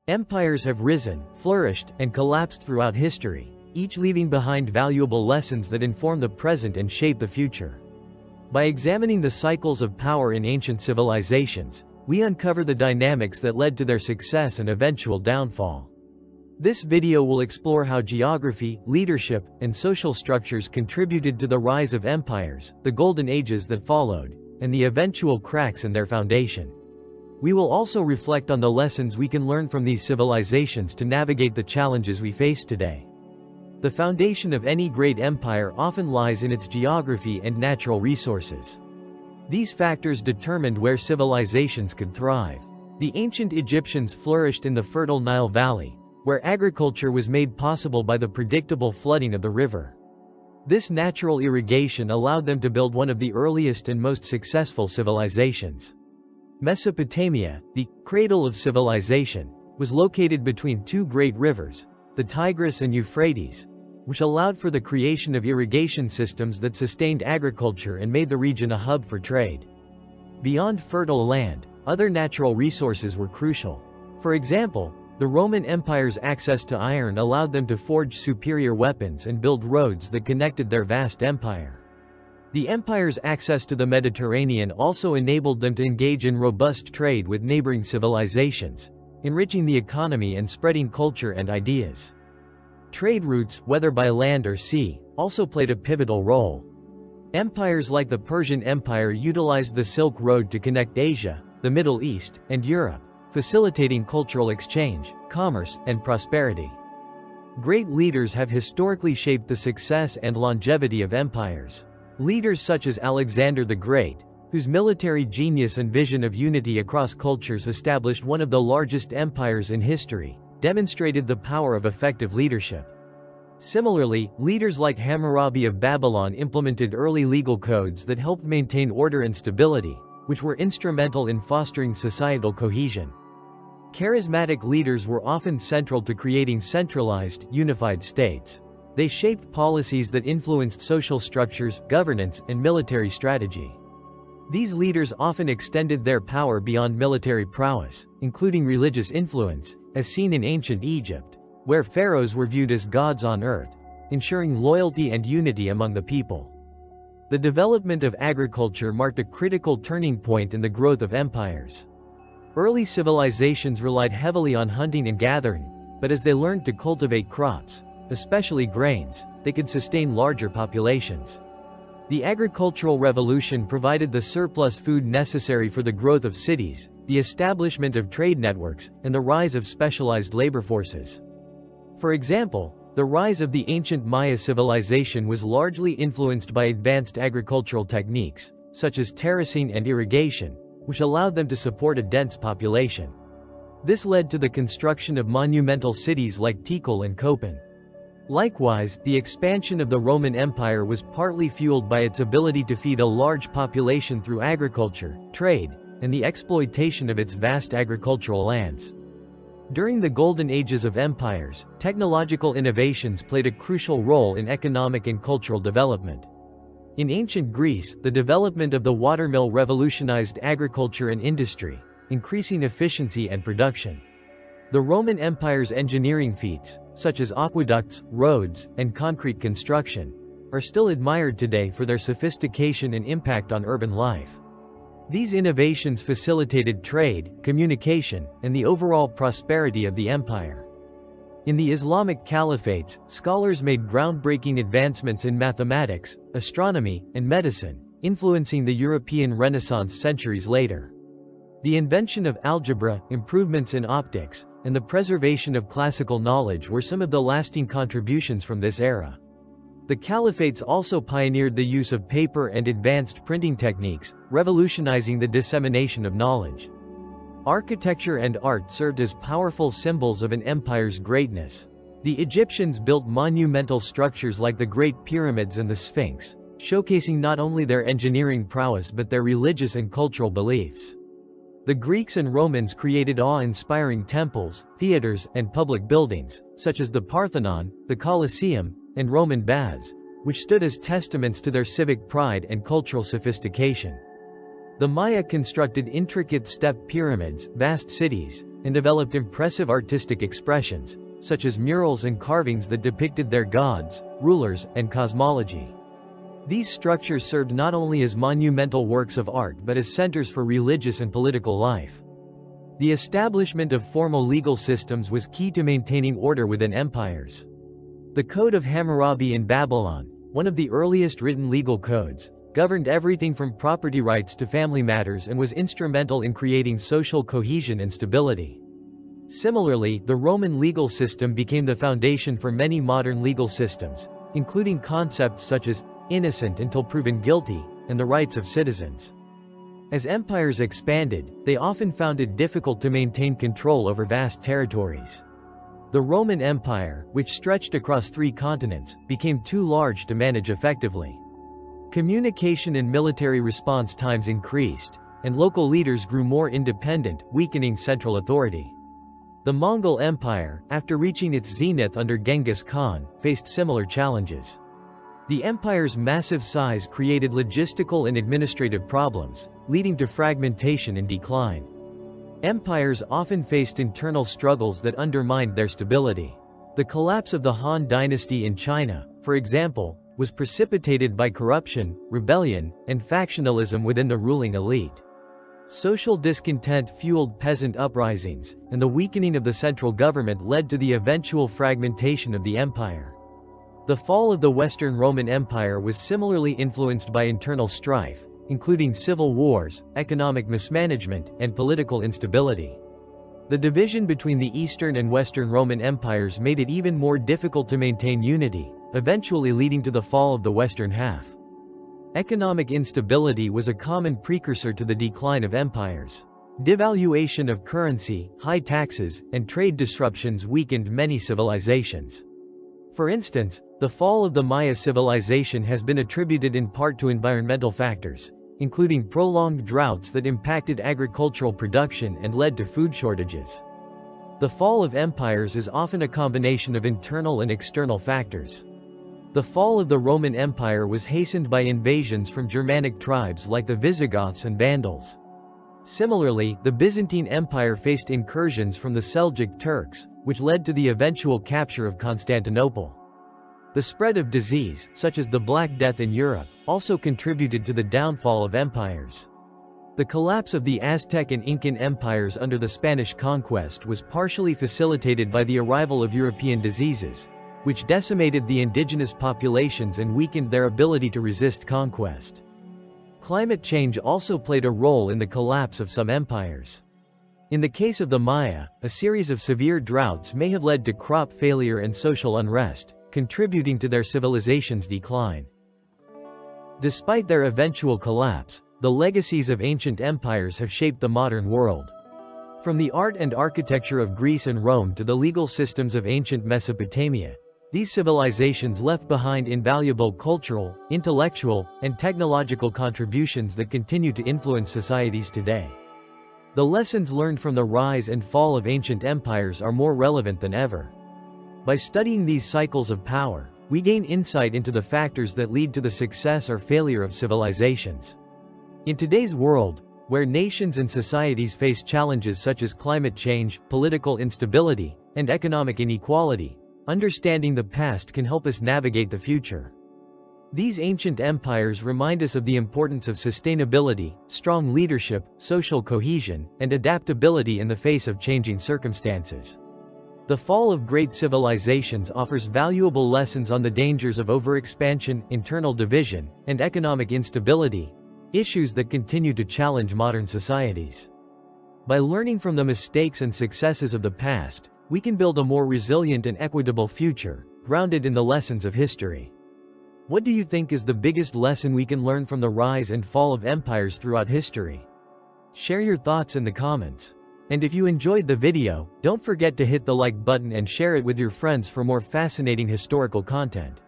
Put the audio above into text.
Empires have risen, flourished, and collapsed throughout history, each leaving behind valuable lessons that inform the present and shape the future. By examining the cycles of power in ancient civilizations, we uncover the dynamics that led to their success and eventual downfall. This video will explore how geography, leadership, and social structures contributed to the rise of empires, the golden ages that followed, and the eventual cracks in their foundation. We will also reflect on the lessons we can learn from these civilizations to navigate the challenges we face today. The foundation of any great empire often lies in its geography and natural resources. These factors determined where civilizations could thrive. The ancient Egyptians flourished in the fertile Nile Valley, where agriculture was made possible by the predictable flooding of the river. This natural irrigation allowed them to build one of the earliest and most successful civilizations. Mesopotamia, the cradle of civilization, was located between two great rivers, the Tigris and Euphrates, which allowed for the creation of irrigation systems that sustained agriculture and made the region a hub for trade. Beyond fertile land, other natural resources were crucial. For example, the Roman Empire's access to iron allowed them to forge superior weapons and build roads that connected their vast empire. The empire's access to the Mediterranean also enabled them to engage in robust trade with neighboring civilizations, enriching the economy and spreading culture and ideas. Trade routes, whether by land or sea, also played a pivotal role. Empires like the Persian Empire utilized the Silk Road to connect Asia, the Middle East, and Europe, facilitating cultural exchange, commerce, and prosperity. Great leaders have historically shaped the success and longevity of empires. Leaders such as Alexander the Great, whose military genius and vision of unity across cultures established one of the largest empires in history, demonstrated the power of effective leadership. Similarly, leaders like Hammurabi of Babylon implemented early legal codes that helped maintain order and stability, which were instrumental in fostering societal cohesion. Charismatic leaders were often central to creating centralized, unified states. They shaped policies that influenced social structures, governance, and military strategy. These leaders often extended their power beyond military prowess, including religious influence, as seen in ancient Egypt, where pharaohs were viewed as gods on earth, ensuring loyalty and unity among the people. The development of agriculture marked a critical turning point in the growth of empires. Early civilizations relied heavily on hunting and gathering, but as they learned to cultivate crops, especially grains, they could sustain larger populations. The agricultural revolution provided the surplus food necessary for the growth of cities, the establishment of trade networks, and the rise of specialized labor forces. For example, the rise of the ancient Maya civilization was largely influenced by advanced agricultural techniques, such as terracing and irrigation, which allowed them to support a dense population. This led to the construction of monumental cities like Tikal and Copan. Likewise, the expansion of the Roman Empire was partly fueled by its ability to feed a large population through agriculture, trade, and the exploitation of its vast agricultural lands. During the golden ages of empires, technological innovations played a crucial role in economic and cultural development. In ancient Greece, the development of the watermill revolutionized agriculture and industry, increasing efficiency and production. The Roman Empire's engineering feats, such as aqueducts, roads, and concrete construction, are still admired today for their sophistication and impact on urban life. These innovations facilitated trade, communication, and the overall prosperity of the empire. In the Islamic Caliphates, scholars made groundbreaking advancements in mathematics, astronomy, and medicine, influencing the European Renaissance centuries later. The invention of algebra, improvements in optics, and the preservation of classical knowledge were some of the lasting contributions from this era. The Caliphates also pioneered the use of paper and advanced printing techniques, revolutionizing the dissemination of knowledge. Architecture and art served as powerful symbols of an empire's greatness. The Egyptians built monumental structures like the Great Pyramids and the Sphinx, showcasing not only their engineering prowess but their religious and cultural beliefs. The Greeks and Romans created awe-inspiring temples, theaters, and public buildings, such as the Parthenon, the Colosseum, and Roman baths, which stood as testaments to their civic pride and cultural sophistication. The Maya constructed intricate step pyramids, vast cities, and developed impressive artistic expressions, such as murals and carvings that depicted their gods, rulers, and cosmology. These structures served not only as monumental works of art but as centers for religious and political life. The establishment of formal legal systems was key to maintaining order within empires. The Code of Hammurabi in Babylon, one of the earliest written legal codes, governed everything from property rights to family matters and was instrumental in creating social cohesion and stability. Similarly, the Roman legal system became the foundation for many modern legal systems, including concepts such as innocent until proven guilty and the rights of citizens. As empires expanded, they often found it difficult to maintain control over vast territories. The Roman Empire, which stretched across 3 continents, became too large to manage effectively. Communication and military response times increased, and local leaders grew more independent, weakening central authority. The Mongol Empire, after reaching its zenith under Genghis Khan, faced similar challenges. The empire's massive size created logistical and administrative problems, leading to fragmentation and decline. Empires often faced internal struggles that undermined their stability. The collapse of the Han dynasty in China, for example, was precipitated by corruption, rebellion, and factionalism within the ruling elite. Social discontent fueled peasant uprisings, and the weakening of the central government led to the eventual fragmentation of the empire. The fall of the Western Roman Empire was similarly influenced by internal strife, including civil wars, economic mismanagement, and political instability. The division between the Eastern and Western Roman empires made it even more difficult to maintain unity, eventually leading to the fall of the Western half. Economic instability was a common precursor to the decline of empires. Devaluation of currency, high taxes, and trade disruptions weakened many civilizations. For instance, the fall of the Maya civilization has been attributed in part to environmental factors, including prolonged droughts that impacted agricultural production and led to food shortages. The fall of empires is often a combination of internal and external factors. The fall of the Roman Empire was hastened by invasions from Germanic tribes like the Visigoths and Vandals. Similarly, the Byzantine Empire faced incursions from the Seljuk Turks, which led to the eventual capture of Constantinople. The spread of disease, such as the Black Death in Europe, also contributed to the downfall of empires. The collapse of the Aztec and Incan empires under the Spanish conquest was partially facilitated by the arrival of European diseases, which decimated the indigenous populations and weakened their ability to resist conquest. Climate change also played a role in the collapse of some empires. In the case of the Maya, a series of severe droughts may have led to crop failure and social unrest, contributing to their civilization's decline. Despite their eventual collapse, the legacies of ancient empires have shaped the modern world. From the art and architecture of Greece and Rome to the legal systems of ancient Mesopotamia, these civilizations left behind invaluable cultural, intellectual, and technological contributions that continue to influence societies today. The lessons learned from the rise and fall of ancient empires are more relevant than ever. By studying these cycles of power, we gain insight into the factors that lead to the success or failure of civilizations. In today's world, where nations and societies face challenges such as climate change, political instability, and economic inequality, understanding the past can help us navigate the future. These ancient empires remind us of the importance of sustainability, strong leadership, social cohesion, and adaptability in the face of changing circumstances. The fall of great civilizations offers valuable lessons on the dangers of overexpansion, internal division, and economic instability, issues that continue to challenge modern societies. By learning from the mistakes and successes of the past, we can build a more resilient and equitable future, grounded in the lessons of history. What do you think is the biggest lesson we can learn from the rise and fall of empires throughout history? Share your thoughts in the comments. And if you enjoyed the video, don't forget to hit the like button and share it with your friends for more fascinating historical content.